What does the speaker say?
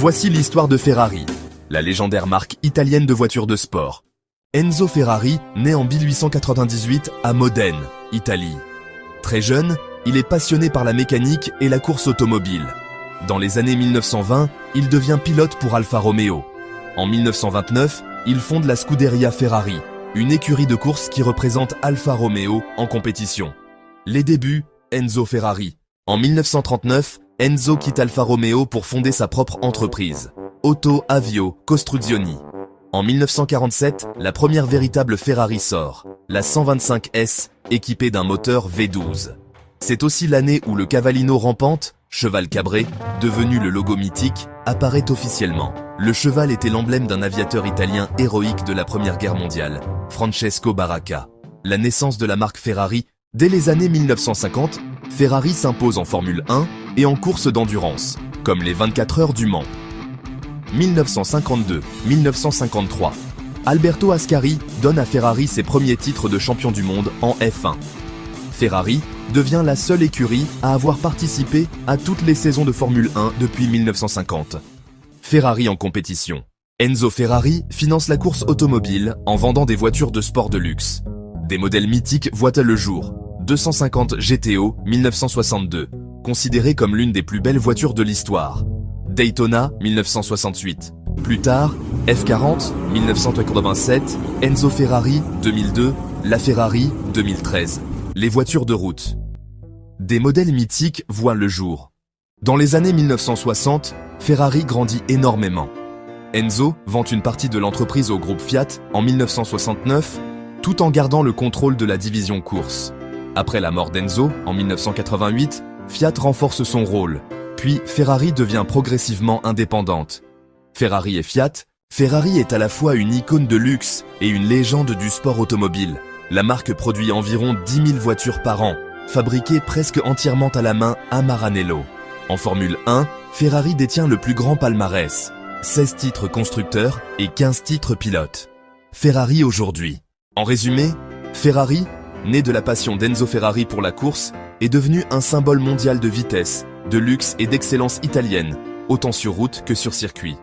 Voici l'histoire de Ferrari, la légendaire marque italienne de voitures de sport. Enzo Ferrari naît en 1898 à Modène, Italie. Très jeune, il est passionné par la mécanique et la course automobile. Dans les années 1920, il devient pilote pour Alfa Romeo. En 1929, il fonde la Scuderia Ferrari, une écurie de course qui représente Alfa Romeo en compétition. Les débuts, Enzo Ferrari. En 1939, Enzo quitte Alfa Romeo pour fonder sa propre entreprise, Auto Avio Costruzioni. En 1947, la première véritable Ferrari sort, la 125S, équipée d'un moteur V12. C'est aussi l'année où le Cavallino rampante, cheval cabré, devenu le logo mythique, apparaît officiellement. Le cheval était l'emblème d'un aviateur italien héroïque de la Première Guerre mondiale, Francesco Baracca. La naissance de la marque Ferrari, dès les années 1950, Ferrari s'impose en Formule 1 et en course d'endurance, comme les 24 heures du Mans. 1952-1953, Alberto Ascari donne à Ferrari ses premiers titres de champion du monde en F1. Ferrari devient la seule écurie à avoir participé à toutes les saisons de Formule 1 depuis 1950. Ferrari en compétition. Enzo Ferrari finance la course automobile en vendant des voitures de sport de luxe. Des modèles mythiques voient le jour. 250 GTO 1962, considérée comme l'une des plus belles voitures de l'histoire. Daytona 1968. Plus tard, F40 1987, Enzo Ferrari 2002, la Ferrari 2013. Les voitures de route. Des modèles mythiques voient le jour. Dans les années 1960, Ferrari grandit énormément. Enzo vend une partie de l'entreprise au groupe Fiat en 1969, tout en gardant le contrôle de la division course. Après la mort d'Enzo, en 1988, Fiat renforce son rôle, puis Ferrari devient progressivement indépendante. Ferrari et Fiat, Ferrari est à la fois une icône de luxe et une légende du sport automobile. La marque produit environ 10 000 voitures par an, fabriquées presque entièrement à la main à Maranello. En Formule 1, Ferrari détient le plus grand palmarès, 16 titres constructeurs et 15 titres pilotes. Ferrari aujourd'hui. En résumé, Ferrari, né de la passion d'Enzo Ferrari pour la course, est devenu un symbole mondial de vitesse, de luxe et d'excellence italienne, autant sur route que sur circuit.